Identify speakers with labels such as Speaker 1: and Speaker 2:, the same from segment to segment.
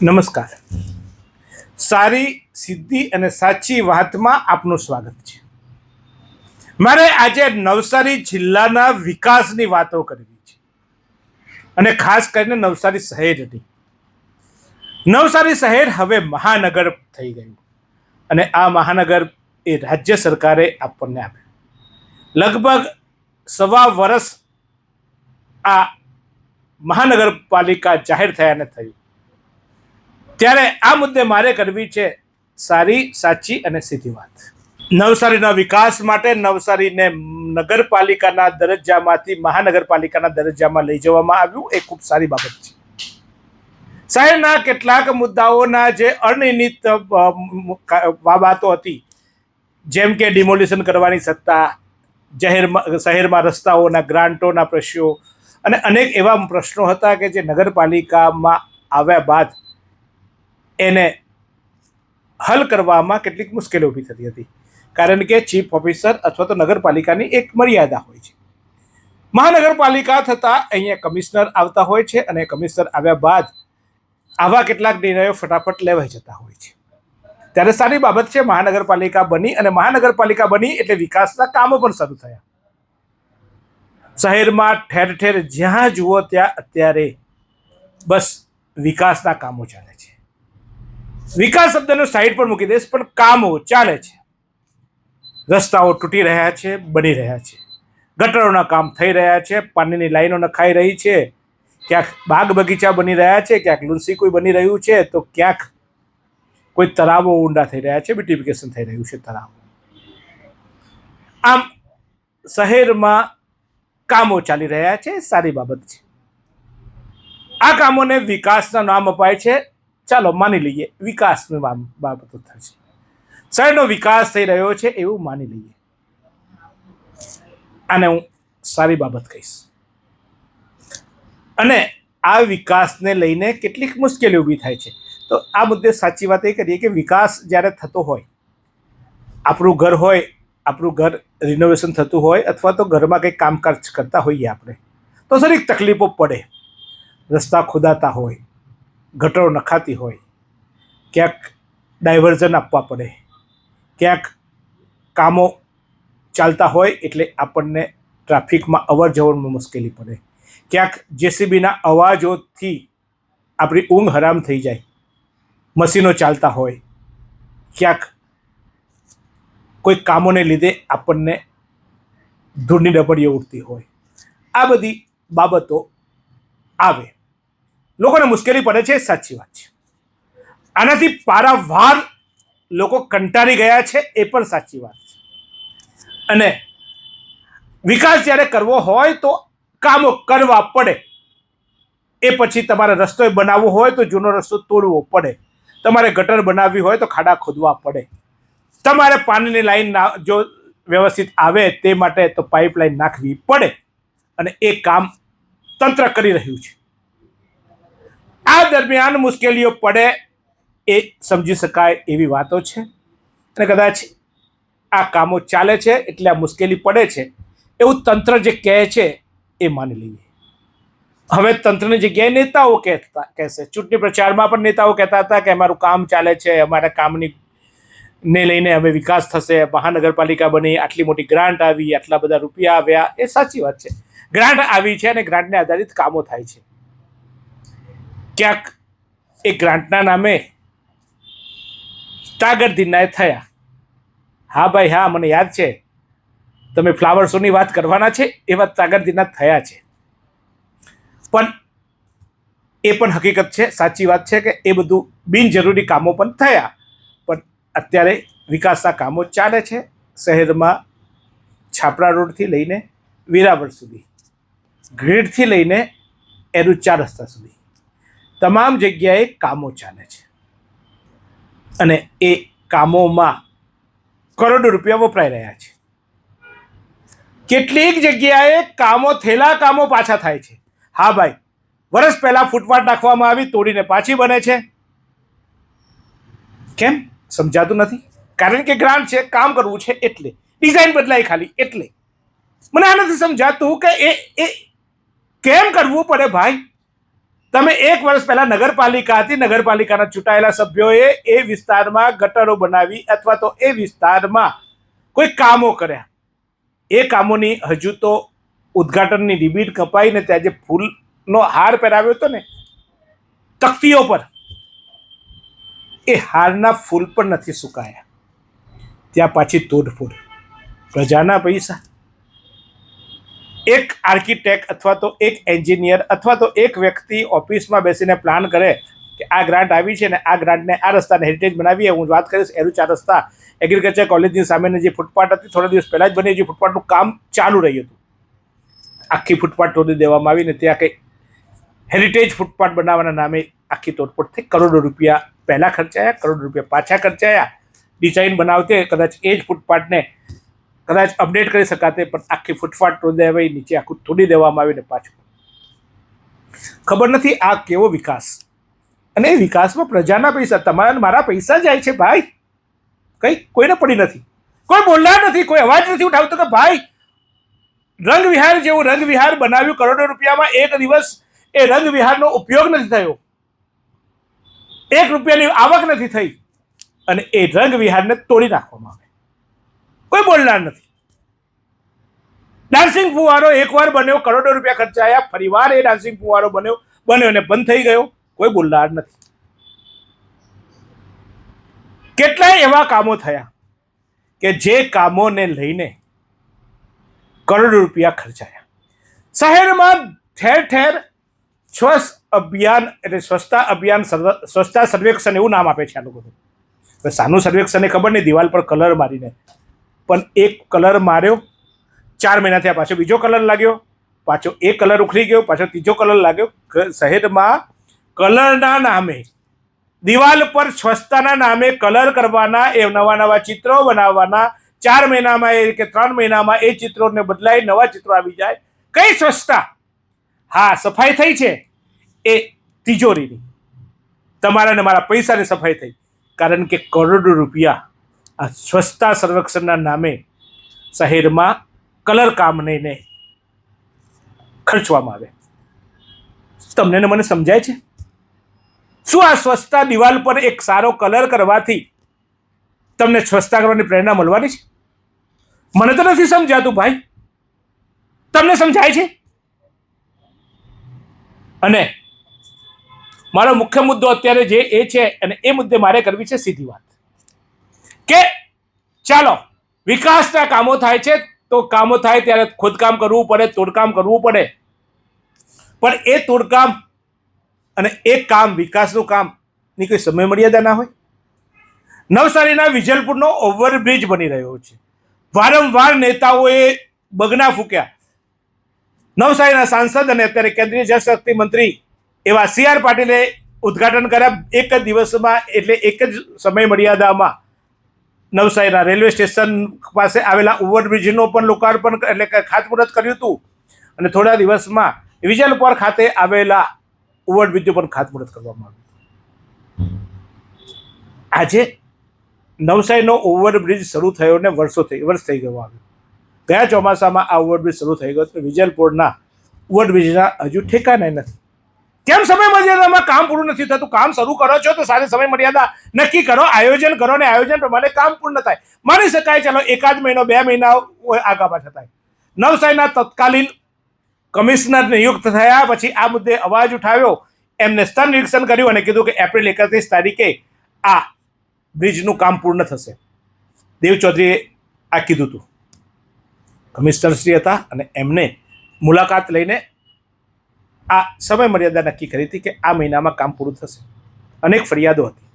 Speaker 1: નમસ્કાર. સારી, સીધી અને સાચી વાતમાં આપનું સ્વાગત છે. મારે આજે નવસારી જિલ્લાના વિકાસની વાતો કરવી છે અને ખાસ કરીને નવસારી શહેરની. નવસારી શહેર હવે મહાનગર થઈ ગયું અને આ મહાનગર એ રાજ્ય સરકારે આપણને આપ્યું. લગભગ સવા વર્ષ આ મહાનગરપાલિકા જાહેર થયાને થયું. ત્યારે આ મુદ્દે મારે કરવી છે સારી, સાચી અને સીધી વાત. નવસારીના વિકાસ માટે નવસારીને નગરપાલિકાના દરજ્જામાંથી મહાનગરપાલિકાના દરજ્જામાં લઈ જવામાં આવ્યું એ ખૂબ સારી બાબત છે. શહેરના કેટલાક મુદ્દાઓના જે અનિર્ણિત બાબતો હતી, જેમ કે ડિમોલિશન કરવાની સત્તા, શહેરમાં રસ્તાઓના ગ્રાન્ટોના પ્રશ્નો અને અનેક એવા પ્રશ્નો હતા કે જે નગરપાલિકામાં આવ્યા બાદ એને હલ કરવામાં કેટલીક મુશ્કેલીઓ ઊભી થતી હતી. કારણ કે ચીફ ઓફિસર અથવા તો નગરપાલિકાની એક મર્યાદા હોય છે. મહાનગરપાલિકા થતાં અહીંયા કમિશનર આવતા હોય છે અને કમિશનર આવ્યા બાદ આવા કેટલાક નિર્ણયો ફટાફટ લેવાઈ જતા હોય છે. ત્યારે સારી બાબત છે, મહાનગરપાલિકા બની અને મહાનગરપાલિકા બની એટલે વિકાસના કામો પણ શરૂ થયા. શહેરમાં ઠેર ઠેર જ્યાં જુઓ ત્યાં અત્યારે બસ વિકાસના કામો ચાલે છે. વિકાસ શબ્દનો સાઈડ પર મૂકી દઈશ, પણ કામો ચાલે છે. રસ્તાઓ તૂટી રહ્યા છે, બની રહ્યા છે. ગટરોના કામ થઈ રહ્યા છે, પાણીની લાઈનો નખાઈ રહી છે, ક્યાંક બાગ બગીચા બની રહ્યા છે, ક્યાંક લુન્સીકુઈ બની રહ્યું છે, તો ક્યાંક કોઈ તળાવો ઊંડા થઈ રહ્યા છે, બ્યુટિફિકેશન થઈ રહ્યું છે તળાવો. આમ શહેરમાં કામો ચાલી રહ્યા છે, સારી બાબત છે. આ કામોને વિકાસના નામ અપાય છે. ચાલો માની લઈએ વિકાસની બાબતો થશે, શહેરનો વિકાસ થઈ રહ્યો છે એવું માની લઈએ. આને હું સારી બાબત કહીશ. અને આ વિકાસને લઈને કેટલીક મુશ્કેલીઓ ઊભી થાય છે. તો આ મુદ્દે સાચી વાત એ કરીએ કે વિકાસ જ્યારે થતો હોય, આપણું ઘર રિનોવેશન થતું હોય અથવા તો ઘરમાં કંઈક કામકાજ કરતા હોઈએ આપણે, તો જરીક તકલીફો પડે. રસ્તા ખોદાતા હોય, ગટરો નખાતી હોય, ક્યાંક ડાયવર્ઝન આપવા પડે, ક્યાંક કામો ચાલતા હોય એટલે આપણને ટ્રાફિકમાં અવર જવરમાં મુશ્કેલી પડે, ક્યાંક જેસીબીના અવાજોથી આપણી ઊંઘ હરામ થઈ જાય, મશીનો ચાલતા હોય, ક્યાંક કોઈ કામોને લીધે આપણને ધૂળની ડબડીઓ ઉડતી હોય. આ બધી બાબતો આવે, લોકોને મુશ્કેલી પડે છે, સાચી વાત છે. આનાથી પારાવાર લોકો કંટાળી ગયા છે, એ પણ સાચી વાત છે. અને વિકાસ જ્યારે કરવો હોય તો કામો કરવા પડે. એ પછી તમારે રસ્તો બનાવવો હોય તો જૂનો રસ્તો તોડવો પડે, તમારે ગટર બનાવવી હોય તો ખાડા ખોદવા પડે, તમારે પાણીની લાઈન જો વ્યવસ્થિત આવે તે માટે તો પાઇપલાઇન નાખવી પડે. અને એ કામ તંત્ર કરી રહ્યું છે. આ દરમિયાન મુશ્કેલીઓ પડે એ સમજી શકાય એવી વાતો છે. અને કદાચ આ કામો ચાલે છે એટલે આ મુશ્કેલી પડે છે એવું તંત્ર જે કહે છે એ માની લઈએ. હવે તંત્રની જગ્યાએ નેતાઓ કહેશે. ચૂંટણી પ્રચારમાં પણ નેતાઓ કહેતા હતા કે અમારું કામ ચાલે છે, અમારા કામની ને લઈને હવે વિકાસ થશે, મહાનગરપાલિકા બની, આટલી મોટી ગ્રાન્ટ આવી, આટલા બધા રૂપિયા આવ્યા. એ સાચી વાત છે, ગ્રાન્ટ આવી છે અને ગ્રાન્ટને આધારિત કામો થાય છે. ક્યાંક એ ગ્રાન્ટના નામે તાગરધીનાએ થયા. હા ભાઈ હા, મને યાદ છે, તમે ફ્લાવર શોની વાત કરવાના છે, એવા તાગરધીના થયા છે. પણ એ પણ હકીકત છે, સાચી વાત છે કે એ બધું બિનજરૂરી કામો પણ થયા. પણ અત્યારે વિકાસના કામો ચાલે છે. શહેરમાં છાપરા રોડથી લઈને વેરાવળ સુધી, ગ્રીડથી લઈને એરુચા રસ્તા સુધી તમામ જગ્યાએ કામો ચાલે છે. અને એ કામોમાં કરોડો રૂપિયા વપરાઈ રહ્યા છે. કેટલીક જગ્યાએ કામો થયેલા કામો પાછા થાય છે. હા ભાઈ, વર્ષ પહેલા ફૂટપાથ નાખવામાં આવી, તોડીને પાછી બને છે. કેમ સમજાતું નથી? કારણ કે ગ્રાન્ટ છે, કામ કરવું છે એટલે, ડિઝાઇન બદલાય ખાલી એટલે. મને આ નથી સમજાતું કે એ કેમ કરવું પડે ભાઈ. તમે 1 વર્ષ પહેલા નગરપાલિકા હતી, નગરપાલિકાના ચૂંટાયેલા સભ્યોએ એ વિસ્તારમાં ગટરો બનાવી અથવા તો એ વિસ્તારમાં કોઈ કામો કર્યા. એ કામોની હજુ તો ઉદ્ઘાટનની રિબીટ કપાઈને ત્યાં જે ફૂલનો હાર પહેરાવ્યો હતો ને તકતીઓ પર, એ હારના ફૂલ પણ નથી સુકાયા. ત્યાં પાછી તોડફોડ. પ્રજાના પૈસા. એક આર્કિટેક્ટ અથવા તો એક એન્જિનિયર અથવા તો એક વ્યક્તિ ઓફિસમાં બેસીને પ્લાન કરે કે આ ગ્રાન્ટ આવી છે ને આ ગ્રાન્ટને આ રસ્તાને હેરિટેજ બનાવીએ. હું વાત કરીશ એરું 4 રસ્તા એગ્રીકલ્ચર કોલેજની સામેની જે ફૂટપાથ હતી, થોડા દિવસ પહેલાં જ બની, જે ફૂટપાથનું કામ ચાલુ રહ્યું હતું. આખી ફૂટપાથ તોડી દેવામાં આવીને ત્યાં કંઈ હેરિટેજ ફૂટપાથ બનાવવાના નામે આખી તોડફોડ થઈ. કરોડો રૂપિયા પહેલાં ખર્ચાયા, કરોડો રૂપિયા પાછા ખર્ચાયા. ડિઝાઇન બનાવતે કદાચ એ જ ફૂટપાથને કદાચ અપડેટ કરી શકાતે, પણ આખી ફૂટપાથ તોડી દેવાઈ, નીચે આખું તોડી દેવામાં આવીને પાછું. ખબર નથી આ કેવો વિકાસ. અને એ વિકાસમાં પ્રજાના પૈસા, તમારા મારા પૈસા જાય છે ભાઈ. કંઈ કોઈને પડી નથી, કોઈ બોલનાર નથી, કોઈ અવાજ નથી ઉઠાવતો કે ભાઈ રંગ વિહાર જેવું રંગ વિહાર બનાવ્યું કરોડો રૂપિયામાં, એક દિવસ એ રંગ વિહારનો ઉપયોગ નથી થયો, 1 રૂપિયાની આવક નથી થઈ, અને એ રંગ વિહારને તોડી નાખવામાં આવે. કોઈ બોલનાર નથી. ડાન્સિંગ ફુવારો એકવાર બન્યો, કરોડો રૂપિયા ખર્ચાયા, ફરીવાર એ ડાન્સિંગ ફુવારો બન્યો અને બંધ થઈ ગયો. કોઈ બોલનાર નથી. કેટલાય એવા કામો થયા કે જે કામોને લઈને કરોડો રૂપિયા ખર્ચાયા. શહેરમાં ઠેર ઠેર સ્વચ્છ અભિયાન એટલે સ્વચ્છતા અભિયાન, સ્વચ્છતા સર્વેક્ષણ એવું નામ આપે છે આ લોકો. સાનું સર્વેક્ષણ એ ખબર નહીં, દિવાલ પર કલર મારીને. પણ એક કલર માર્યો, 4 મહિના થયા, પાછો બીજો કલર લાગ્યો, પાછો એક કલર ઉખડી ગયો, પાછો ત્રીજો કલર લાગ્યો. શહેરમાં કલરના નામે, દિવાલ પર સ્વચ્છતાના નામે કલર કરવાના, એ નવા ચિત્રો બનાવવાના. 4 મહિનામાં એ કે 3 મહિનામાં એ ચિત્રોને બદલાઈ નવા ચિત્રો આવી જાય. કઈ સ્વચ્છતા? હા, સફાઈ થઈ છે એ તિજોરીની, તમારા ને મારા પૈસાની સફાઈ થઈ. કારણ કે કરોડો રૂપિયા આ સ્વચ્છતા સર્વેક્ષણના નામે શહેરમાં કલર કામને ખર્ચવામાં આવે. તમને મને સમજાય છે? શું આ સ્વચ્છતા દિવાલ પર એક સારો કલર કરવાથી તમને સ્વચ્છતા કરવાની પ્રેરણા મળવાની છે? મને તો નથી સમજાતું ભાઈ. તમને સમજાય છે? અને મારો મુખ્ય મુદ્દો અત્યારે જે એ છે, અને એ મુદ્દે મારે કરવી છે સીધી વાત કે ચાલો વિકાસના કામો થાય છે તો કામો થાય ત્યારે ખોદકામ કરવું પડે, તોડકામ કરવું પડે. પણ એ તોડકામ અને એ કામ, વિકાસનું કામ ની કોઈ સમય મર્યાદા ના હોય. નવસારીના વિજલપુરનો ઓવરબ્રિજ બની રહ્યો છે. વારંવાર નેતાઓએ બગના ફૂક્યા. નવસારીના સાંસદ અને અત્યારે કેન્દ્રીય જળશક્તિ મંત્રી એવા CR પાટીલે ઉદ્ઘાટન કર્યા એક જ દિવસમાં, એટલે એક જ સમય મર્યાદામાં નવસારીના રેલવે સ્ટેશન પાસે આવેલા ઓવરબ્રિજનો પણ લોકાર્પણ એટલે કે ખાતમુહૂર્ત કર્યું હતું. અને થોડા દિવસમાં વિજલપુર ખાતે આવેલા ઓવરબ્રિજનું પણ ખાતમુહૂર્ત કરવામાં આવ્યું. આજે નવસારીનો ઓવરબ્રિજ શરૂ થયો ને વર્ષ થઈ ગયો આવ્યું. ગયા ચોમાસામાં આ ઓવરબ્રિજ શરૂ થઈ ગયો તો વિજલપુરના ઓવરબ્રિજના હજુ ઠેકાણા નથી. કેમ સમય મર્યાદામાં કામ પૂરું નથી થતું? કામ શરૂ કરો છો તો સારી સમય મર્યાદા નક્કી કરો, આયોજન કરો, ને આયોજન પ્રમાણે કામ પૂર્ણ થાય. માની શકાય ચાલો 1 મહિનો 2 મહિના આગા પાછા થાય. નવસારીના તત્કાલીન કમિશનર નિયુક્ત થયા પછી આ મુદ્દે અવાજ ઉઠાવ્યો, એમને સ્થળ નિરીક્ષણ કર્યું અને કીધું કે એપ્રિલ 31 તારીખે આ બ્રિજનું કામ પૂર્ણ થશે. દેવ ચૌધરીએ આ કીધું હતું. કમિશનરશ્રી હતા અને એમને મુલાકાત લઈને આ સમય મર્યાદા નક્કી કરી હતી કે આ મહિનામાં કામ પૂરું થશે. અનેક ફરિયાદો હતી.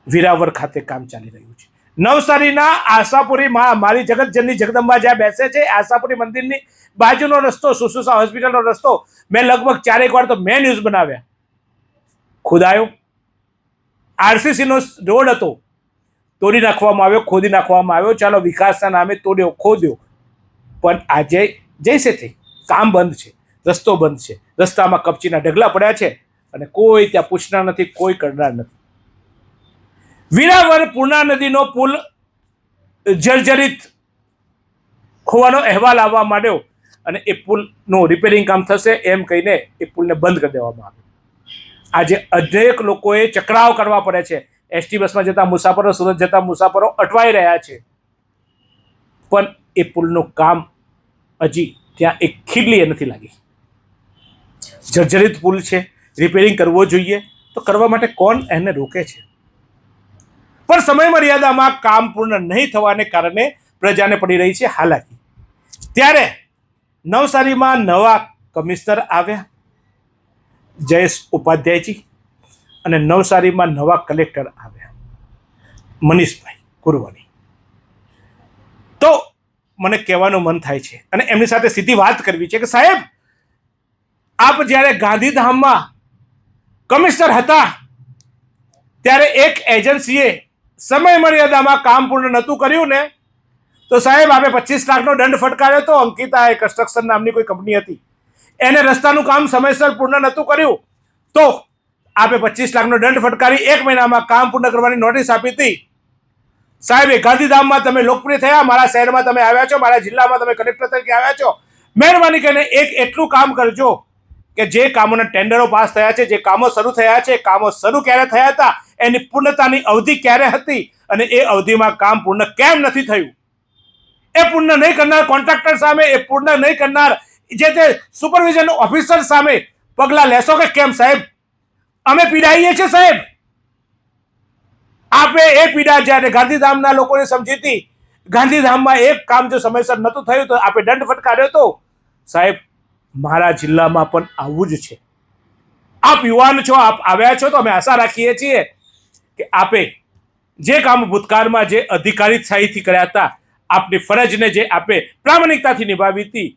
Speaker 1: વિરાવર ખાતે કામ ચાલી રહ્યું છે. નવસારીના આશાપુરી મારી જગતજનની જગદંબા જ્યાં બેસે છે, આશાપુરી મંદિરની બાજુનો રસ્તો, સુસુસા હોસ્પિટલનો રસ્તો, મેં લગભગ 4 વાર તો મેં ન્યૂઝ બનાવ્યા. ખોદાયો. RCCનો રોડ હતો, તોડી નાખવામાં આવ્યો, ખોદી નાખવામાં આવ્યો. ચાલો વિકાસના નામે તોડ્યો, ખોદ્યો, પણ આજે જૈસે થઈ કામ બંધ છે, રસ્તો બંધ છે, રસ્તામાં કપચીના ઢગલા પડ્યા છે અને કોઈ ત્યાં પૂછનાર નથી, કોઈ કરનાર નથી. વિરાવર પૂર્ણા નદીનો પુલ જર્જરિત હોવાનો અહેવાલ આવવા માંડ્યો અને એ પુલનું રિપેરિંગ કામ થશે એમ કહીને એ પુલને બંધ કરી દેવામાં આવ્યો. આજે અનેક લોકોએ ચકરાવ કરવા પડે છે. એસટી બસમાં જતા મુસાફરો, સુરત જતા મુસાફરો અટવાઈ રહ્યા છે, પણ એ પુલનું કામ હજી ત્યાં એક ખીડલી નથી લાગી. જર્જરિત પુલ છે, રિપેરિંગ કરવો જોઈએ તો કરવા માટે કોણ એને રોકે છે? પણ સમય મર્યાદામાં કામ પૂર્ણ નહીં થવાને કારણે પ્રજાને પડી રહી છે હાલાકી. ત્યારે નવસારીમાં નવા કમિશનર આવ્યા, જયેશ ઉપાધ્યાયજી, અને નવસારીમાં નવા કલેક્ટર આવ્યા, મનીષભાઈ કુરવાની. તો મને કહેવાનું મન થાય છે અને એમની સાથે સીધી વાત કરવી છે કે સાહેબ, આપ જ્યારે ગાંધીધામમાં કમિશનર હતા ત્યારે એક એજન્સીએ સમય મર્યાદામાં કામ પૂર્ણ નહોતું કર્યું ને, તો સાહેબ આપે 25 લાખનો દંડ ફટકાર્યો હતો. અંકિતા કન્સ્ટ્રક્શન નામની કોઈ કંપની હતી, એને રસ્તાનું કામ સમયસર પૂર્ણ નહોતું કર્યું તો આપે 25 લાખનો દંડ ફટકારી 1 મહિનામાં કામ પૂર્ણ કરવાની નોટિસ આપી હતી. સાહેબ, ગાંધીધામમાં તમે લોકપ્રિય થયા, મારા શહેરમાં તમે આવ્યા છો, મારા જિલ્લામાં તમે કલેક્ટર તરીકે આવ્યા છો. મહેરબાની કરીને એક એટલું કામ કરજો કે જે કામોના ટેન્ડરો પાસ થયા છે, જે કામો શરૂ થયા છે, કામો શરૂ ક્યારે થયા હતા, એની પૂર્ણતાની અવધિ ક્યારે હતી અને એ અવધિમાં કામ પૂર્ણ કેમ નથી થયું. એ પૂર્ણ નહીં કરનાર કોન્ટ્રાક્ટર સામે, એ પૂર્ણ નહીં કરનાર જે તે સુપરવિઝન ઓફિસર સામે પગલાં લેશો કે કેમ? સાહેબ, અમે પીડાઈએ છીએ સાહેબ. આપે એ પીડા જ્યારે ગાંધીધામના લોકોને સમજી હતી, ગાંધીધામમાં એક કામ જો સમયસર નહોતું થયું તો આપે દંડ ફટકાર્યો હતો. સાહેબ, મારા જિલ્લામાં પણ આવું જ છે. આપ યુવાન છો, આપ આવ્યા છો, તો અમે આશા રાખીએ છીએ કે આપે જે કામ ભૂતકાળમાં જે અધિકારીશાહીથી કર્યા હતા, આપની ફરજને જે આપે પ્રામાણિકતાથી નિભાવી હતી,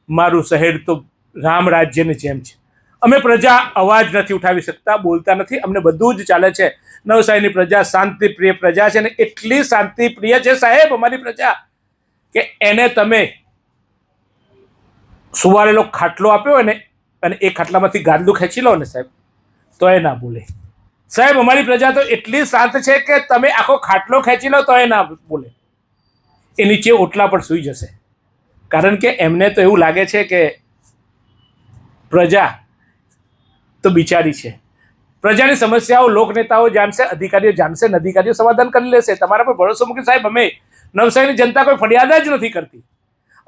Speaker 1: મારું શહેર તો રામ રાજ્યની જેમ છે. અમે પ્રજા અવાજ નથી ઉઠાવી શકતા, બોલતા નથી, અમને બધું જ ચાલે છે. નવસારીની પ્રજા શાંતિપ્રિય પ્રજા છે અને એટલી શાંતિપ્રિય છે સાહેબ અમારી પ્રજા કે એને તમે સુવારેલો ખાટલો આપ્યો ને અને એ ખાટલામાંથી ગાદલું ખેંચી લો ને સાહેબ, તો એ ના બોલે. સાહેબ, અમારી પ્રજા તો એટલી શાંત છે કે તમે આખો ખાટલો ખેંચી લો તો એ ના બોલે. એ નીચે ઓટલા પર સૂઈ જશે, કારણ કે એમને તો એવું લાગે છે કે પ્રજા તો બિચારી છે. પ્રજાની સમસ્યાઓ લોકનેતાઓ જાણશે, અધિકારીઓ જાણશે, અધિકારીઓ સમાધાન કરી લેશે. તમારા પર ભરોસો મૂકી સાહેબ, અમે નવસારીની જનતા કોઈ ફરિયાદ જ નથી કરતી.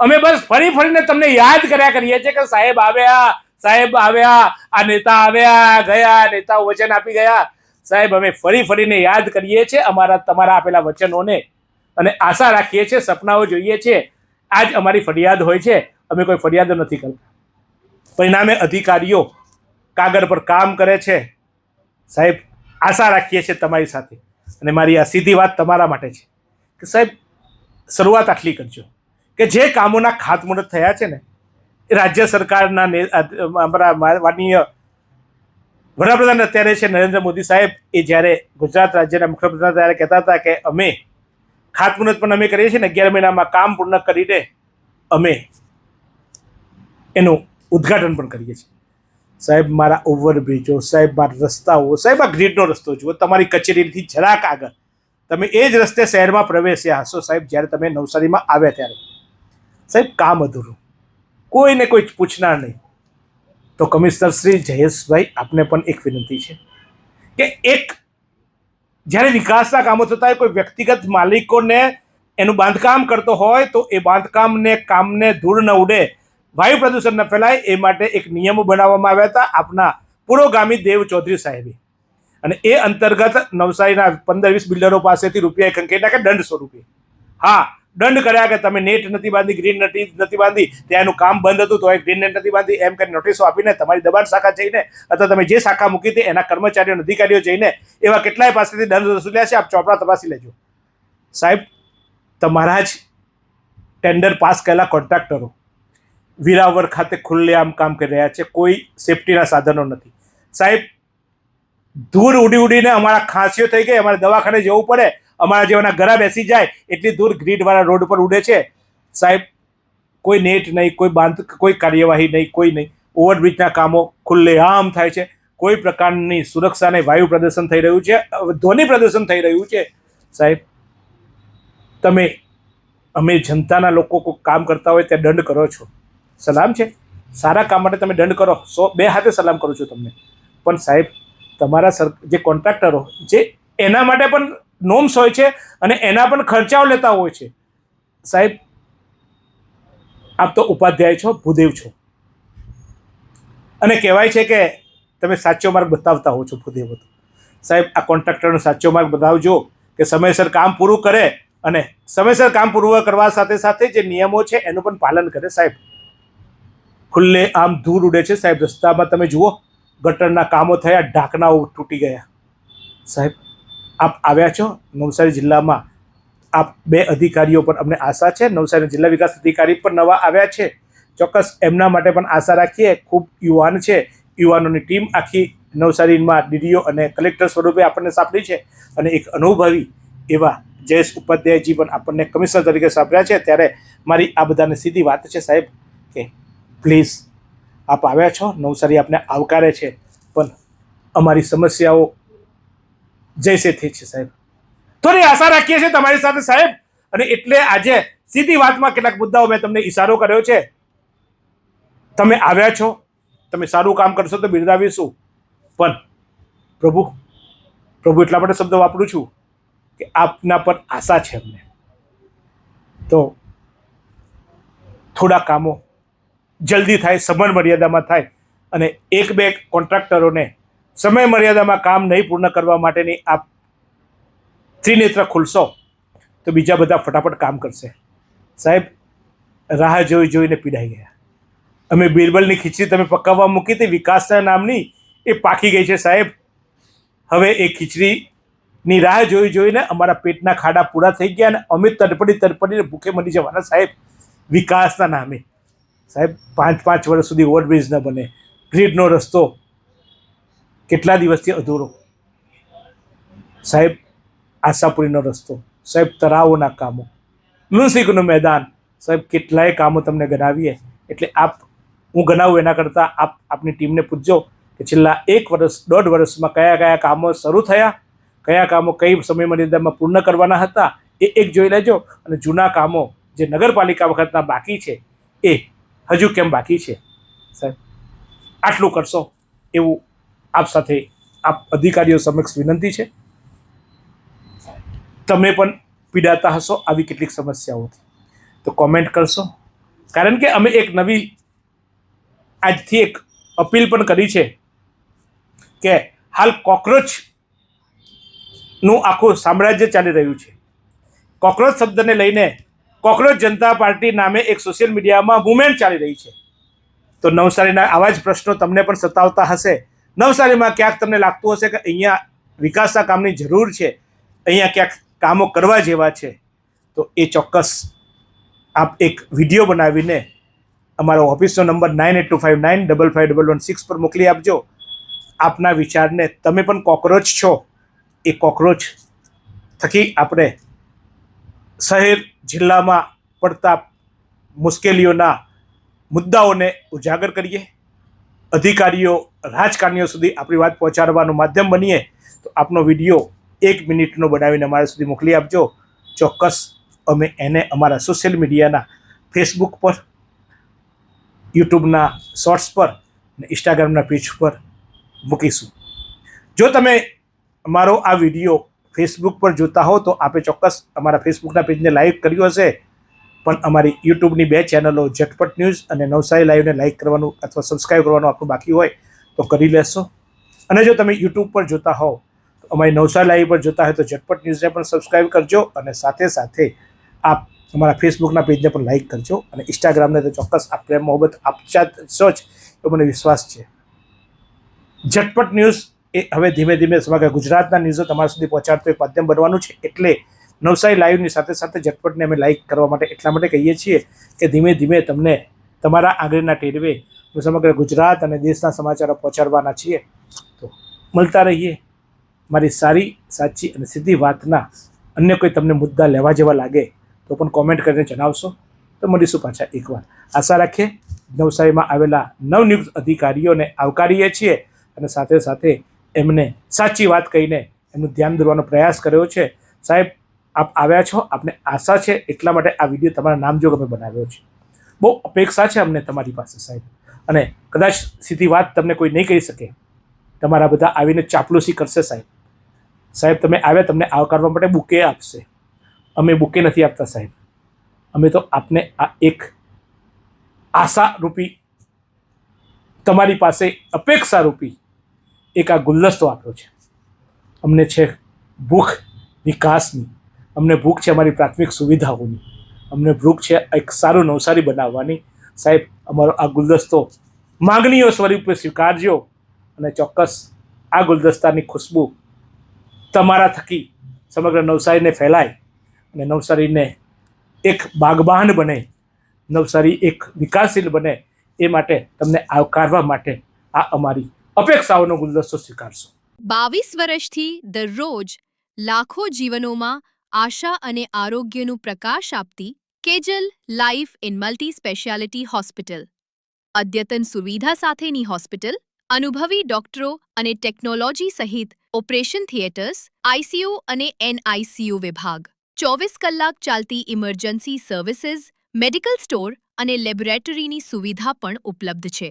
Speaker 1: અમે બસ ફરી ફરીને તમને યાદ કર્યા કરીએ છીએ કે સાહેબ આવ્યા, સાહેબ આવ્યા, આ નેતા આવ્યા ગયા, નેતાઓ વચન આપી ગયા. સાહેબ, અમે ફરી ફરીને યાદ કરીએ છીએ તમારા આપેલા વચનોને અને આશા રાખીએ છીએ, સપનાઓ જોઈએ છીએ. આજ અમારી ફરિયાદ હોય છે, અમે કોઈ ફરિયાદ નથી કરતા. પરિણામે અધિકારીઓ કાગળ પર કામ કરે છે. સાહેબ, આશા રાખીએ છીએ તમારી સાથે, અને મારી આ સીધી વાત તમારા માટે છે કે સાહેબ, શરૂઆત આટલી કરજો કે જે કામોના ખાતમુહૂર્ત થયા છે ને, એ રાજ્ય સરકારના અમારા માનનીય વડાપ્રધાન અત્યારે છે નરેન્દ્ર મોદી સાહેબ, એ જ્યારે ગુજરાત રાજ્યના મુખ્યપ્રધાન ત્યારે કહેતા હતા કે અમે ખાતમુહૂર્ત પણ અમે કરીએ છીએ ને 11 મહિનામાં કામ પૂર્ણ કરીને અમે એનું ઉદ્ઘાટન પણ કરીએ છીએ. સાહેબ, મારા ઓવરબ્રિજો, સાહેબ મારા રસ્તાઓ, સાહેબ આ ગ્રીડનો રસ્તો જુઓ, તમારી કચેરીથી જરાક આગળ તમે એ જ રસ્તે શહેરમાં પ્રવેશ્યા હશો સાહેબ, જ્યારે તમે નવસારીમાં આવ્યા ત્યારે. સાહેબ, કામ અધૂરું, કોઈને કોઈ પૂછનાર નહીં. તો કમિશનર શ્રી જયેશભાઈ, આપને પણ એક વિનંતી છે કે એક જ્યારે વિકાસના કામો થતા હોય, કોઈ વ્યક્તિગત માલિકોને એનું બાંધકામ કરતો હોય તો એ બાંધકામને કામને ધૂળ ન ઉડે, વાયુ પ્રદૂષણ ન ફેલાય, એ માટે એક નિયમો બનાવવામાં આવ્યા હતા આપના પુરોગામી દેવ ચૌધરી સાહેબે. અને એ અંતર્ગત નવસારીના 15-20 બિલ્ડરો પાસેથી રૂપિયા ખંખેરી નાખે દંડ સ્વરૂપે. હા, દંડ કર્યા કે તમે નેટ નથી બાંધી, ગ્રીન નથી બાંધી, ત્યાંનું કામ બંધ હતું તો એ ગ્રીન નેટ નથી બાંધી, એમ કરીને નોટિસો આપીને તમારી દબાણ શાખા જઈને અથવા તમે જે શાખા મૂકી હતી એના કર્મચારીઓ અધિકારીઓ જઈને એવા કેટલાય પાસેથી દંડ વસૂલ્યા છે. આપ ચોપડા તપાસી લેજો સાહેબ. તમારા જ ટેન્ડર પાસ કરેલા કોન્ટ્રાક્ટરો વિરાવર ખાતે ખુલ્લેઆમ કામ કરી રહ્યા છે, કોઈ સેફટીના સાધનો નથી સાહેબ. ધૂળ ઉડી ઉડીને અમારા ખાંસીઓ થઈ ગઈ, અમારે દવાખાને જવું પડે, અમારા જેવાના ઘરા બેસી જાય એટલી દૂર ગ્રીડવાળા રોડ પર ઉડે છે સાહેબ. કોઈ નેટ નહીં, કોઈ કાર્યવાહી નહીં, કોઈ નહીં. ઓવરબ્રિજના કામો ખુલ્લેઆમ થાય છે, કોઈ પ્રકારની સુરક્ષા નહીં. વાયુ પ્રદૂષણ થઈ રહ્યું છે, ધ્વનિ પ્રદૂષણ થઈ રહ્યું છે સાહેબ. તમે અમે જનતાના લોકો કોઈ કામ કરતા હોય ત્યાં દંડ કરો છો સલામ છે. સારા કામ માટે તમે દંડ કરો, 2 હાથે સલામ કરું છું તમને. પણ સાહેબ, તમારા જે કોન્ટ્રાક્ટરો જે એના માટે પણ નોમ્સ હોય છે અને એના પણ ખર્ચાઓ લેતા હોય છે. સાહેબ, આપ તો ઉપાધ્યાય છો, ભૂદેવ છો, અને કહેવાય છે કે તમે સાચો માર્ગ બતાવતા હો છો, ભૂદેવો. તો સાહેબ, આ કોન્ટ્રાક્ટરનો સાચો માર્ગ બતાવજો કે સમયસર કામ પૂરું કરે અને સમયસર કામ પૂરું કરવા સાથે સાથે જે નિયમો છે એનું પણ પાલન કરે. સાહેબ, ખુલ્લે આમ ધૂળ ઉડે છે સાહેબ. રસ્તામાં તમે જુઓ, ગટરના કામો થયા, ઢાંકણાઓ તૂટી ગયા. સાહેબ, આપ આવ્યા છો નવસારી જિલ્લામાં. આપ 2 અધિકારીઓ પર અમને આશા છે. નવસારી જિલ્લા વિકાસ અધિકારી પણ નવા આવ્યા છે. ચોક્કસ એમના માટે પણ આશા રાખીએ. ખૂબ યુવાન છે, યુવાનોની ટીમ આખી નવસારીમાં ડીડીઓ અને કલેક્ટર સ્વરૂપે આપણને સાંપડી છે. અને એક અનુભવી એવા જયેશ ઉપાધ્યાયજી પણ આપણને કમિશનર તરીકે સાંપડ્યા છે. ત્યારે મારી આ બધાને સીધી વાત છે સાહેબ કે પ્લીઝ, આપ આવ્યા છો, નવસારી આપને આવકારે છે, પણ અમારી સમસ્યાઓ જૈસે થઈ છે સાહેબ. થોડી આશા રાખીએ છીએ તમારી સાથે સાહેબ. અને એટલે આજે સીધી વાતમાં કેટલાક મુદ્દાઓ મેં તમને ઈશારો કર્યો છે. તમે આવ્યા છો, તમે સારું કામ કરશો તો બિરદાવીશું. પણ પ્રભુ એટલા માટે શબ્દ વાપરું છું કે આપના પર આશા છે અમને. તો થોડા કામો જલ્દી થાય, સમય મર્યાદામાં થાય, અને 1-2 કોન્ટ્રાક્ટરોને સમય મર્યાદામાં કામ નહીં પૂર્ણ કરવા માટેની આપ ત્રિનેત્ર ખુલશો તો બીજા બધા ફટાફટ કામ કરશે. સાહેબ, રાહ જોઈને પીડાઈ ગયા. અમે બિરબલની ખીચડી તમે પકાવવા મૂકી હતી વિકાસના નામની, એ પાકી ગઈ છે સાહેબ. હવે એ ખીચડીની રાહ જોઈને અમારા પેટના ખાડા પૂરા થઈ ગયા અને અમે તડપડીને ભૂખે મરી જવાના સાહેબ, વિકાસના નામે. સાહેબ, 5 વર્ષ સુધી ઓવરબ્રિજ ન બને, ગ્રીડનો રસ્તો કેટલા દિવસથી અધૂરો. સાહેબ, આશાપુરીનો રસ્તો, સાહેબ, તળાવોના કામો, મ્યુનિસિપલનું મેદાન, સાહેબ, કેટલાય કામો તમને ગણાવીએ. એટલે હું ગણાવું એના કરતાં આપની ટીમને પૂછજો કે છેલ્લા 1-1.5 વર્ષમાં કયા કામો શરૂ થયા, કયા કામો કઈ સમય મર્યાદામાં પૂર્ણ કરવાના હતા, એ એક જોઈ લેજો. અને જૂના કામો જે નગરપાલિકા વખતના બાકી છે એ હજુ કેમ બાકી છે. સાહેબ, આટલું કરશો એવું આપ સાથે આપ અધિકારીઓ સમક્ષ વિનંતી છે. તમે પણ પીડાતા હશો આવી કેટલીક સમસ્યાઓથી, તો કોમેન્ટ કરશો. કારણ કે અમે એક નવી આજથી એક અપીલ પણ કરી છે કે હાલ કોકરોચનું આખું સામ્રાજ્ય ચાલી રહ્યું છે. કોકરોચ શબ્દને લઈને કોકરોચ જનતા પાર્ટી નામે એક સોશિયલ મીડિયામાં મૂવમેન્ટ ચાલી રહી છે. તો નવસારીના આવા જ પ્રશ્નો તમને પણ સતાવતા હશે. નવસારીમાં ક્યાંક તમને લાગતું હશે કે અહીંયા વિકાસના કામની જરૂર છે, અહીંયા ક્યાંક કામો કરવા જેવા છે, તો એ ચોક્કસ આપ એક વિડીયો બનાવીને અમારો ઓફિસનો નંબર 9825955116 પર મોકલી આપજો. આપના વિચારને, તમે પણ કોકરોચ છો, એ કોકરોચ થકી આપણે શહેર જિલ્લામાં પડતા મુશ્કેલીઓના મુદ્દાઓને ઉજાગર કરીએ. અધિકારીઓ, રાજકારણીઓ સુધી આપણી વાત પહોંચાડવાનું માધ્યમ બનીએ. તો આપનો વિડીયો 1 મિનિટનો બનાવીને અમારા સુધી મોકલી આપજો. ચોક્કસ અમે એને અમારા સોશિયલ મીડિયાના ફેસબુક પર, યુટ્યુબના શોર્ટ્સ પર અને ઇન્સ્ટાગ્રામના પેજ પર મૂકીશું. જો તમે અમારો આ વિડીયો ફેસબુક પર જોતા હો તો આપે ચોક્કસ અમારા ફેસબુકના પેજને લાઈક કર્યું હશે, પણ અમારી યુટ્યુબની 2 ચેનલો ઝટપટ ન્યૂઝ અને નવસારી લાઈવને લાઈક કરવાનું અથવા સબસ્ક્રાઈબ કરવાનું આપણું બાકી હોય તો કરી લેશો. અને જો તમે યુટ્યુબ પર જોતા હો તો અમારી નવસારી લાઈવ પર જોતા હોય તો ઝટપટ ન્યૂઝને પણ સબસ્ક્રાઈબ કરજો. અને સાથે સાથે આપ અમારા ફેસબુકના પેજને પણ લાઈક કરજો. અને ઇન્સ્ટાગ્રામને તો ચોક્કસ આપ પ્રેમ મોહબ્બત આપશો જ, તો મને વિશ્વાસ છે. ઝટપટ ન્યૂઝ એ હવે ધીમે ધીમે સમગ્ર ગુજરાતના ન્યૂઝો તમારા સુધી પહોંચાડતું એક માધ્યમ બનવાનું છે. એટલે નવસારી લાઈવની સાથે સાથે ઝટપટને અમે લાઈક કરવા માટે એટલા માટે કહીએ છીએ કે ધીમે ધીમે તમને તમારા આંગળીના ટેરવે સમગ્ર ગુજરાત અને દેશના સમાચારો પહોંચાડવાના છીએ. તો મળતા રહીએ. મારી સારી, સાચી અને સીધી વાતના અન્ય કોઈ તમને મુદ્દા લેવા જેવા લાગે તો પણ કોમેન્ટ કરીને જણાવશો. તો મળીશું પાછા એકવાર. આશા રાખીએ નવસારીમાં આવેલા નવનિયુક્ત અધિકારીઓને આવકારીએ છીએ અને સાથે સાથે એમને સાચી વાત કહીને એમનું ધ્યાન દોરવાનો પ્રયાસ કર્યો છે. સાહેબ, આપ આવ્યા છો, આપને આશા છે, એટલા માટે આ વિડીયો તમારા નામ જોગ અમે બનાવ્યો છે. બહુ અપેક્ષા છે અમને તમારી પાસે સાહેબ. અને કદાચ સીધી વાત તમને કોઈ નહીં કહી શકે, તમારા બધા આવીને ચાપલુસી કરશે સાહેબ. સાહેબ તમે આવ્યા, તમને આવકારવા માટે બુકે આપશે. અમે બુકે નથી આપતા સાહેબ. અમે તો આપને આ એક આશારૂપી, તમારી પાસે અપેક્ષારૂપી એક આ ગુલદસ્તો આપ્યો છે. અમને છે ભૂખ વિકાસની, અમને ભૂખ છે અમારી પ્રાથમિક સુવિધાઓની, અમને ભૂખ છે એક સારું નવસારી બનાવવાની. સાહેબ અમારો આ ગુલદસ્તો માગણીઓ સ્વરૂપે સ્વીકારજો, અને ચોક્કસ આ ગુલદસ્તાની ખુશ્બુ તમારા થકી સમગ્ર નવસારીને ફેલાય અને નવસારીને એક બાગબાન બને, નવસારી એક વિકાસશીલ બને, એ માટે તમને આવકારવા માટે આ અમારી અપેક્ષાઓનો ગુલદસ્તો સ્વીકારશો.
Speaker 2: 22 વર્ષથી દરરોજ લાખો જીવનોમાં આશા અને આરોગ્યનું પ્રકાશ આપતી Kejal life in multi speciality hospital. અદ્યતન સુવિધા સાથેની હોસ્પિટલ, અનુભવી ડોક્ટરો અને ટેકનોલોજી સહિત ઓપરેશન થિયેટર્સ, આઈસીયુ અને એનઆઈસીયુ વિભાગ, 24 કલાક ચાલતી ઇમરજન્સી સર્વિસીસ, મેડિકલ સ્ટોર અને લેબોરેટરીની સુવિધા પણ ઉપલબ્ધ છે.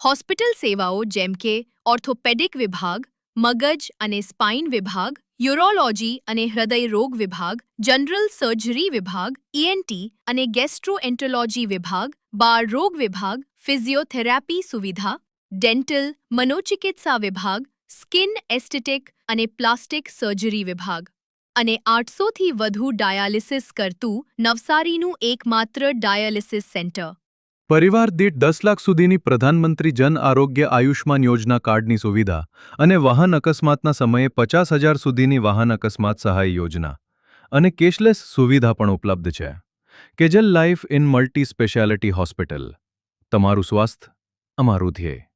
Speaker 2: હોસ્પિટલ સેવાઓ જેમ કે ઓર્થોપેડિક વિભાગ, મગજ અને સ્પાઇન વિભાગ, યુરોલોજી અને હૃદય રોગ વિભાગ, જનરલ સર્જરી વિભાગ, ઈએનટી અને ગેસ્ટ્રોએન્ટરોલોજી વિભાગ, બાળ રોગ વિભાગ, ફિઝિયોથેરાપી સુવિધા, ડેન્ટલ, મનોચિકિત્સા વિભાગ, સ્કિન એસ્થેટિક અને પ્લાસ્ટિક સર્જરી વિભાગ અને 800થી વધુ ડાયાલિસિસ કરતું નવસારીનું એકમાત્ર ડાયાલિસિસ સેન્ટર.
Speaker 3: પરિવાર દીઠ 10 લાખ સુધીની પ્રધાનમંત્રી જન આરોગ્ય આયુષ્માન યોજના કાર્ડની સુવિધા અને વાહન અકસ્માતના સમયે 50,000 સુધીની વાહન અકસ્માત સહાય યોજના અને કેશલેસ સુવિધા પણ ઉપલબ્ધ છે. Kejal life in multi speciality hospital. તમારું સ્વાસ્થ્ય અમારું ધ્યેય.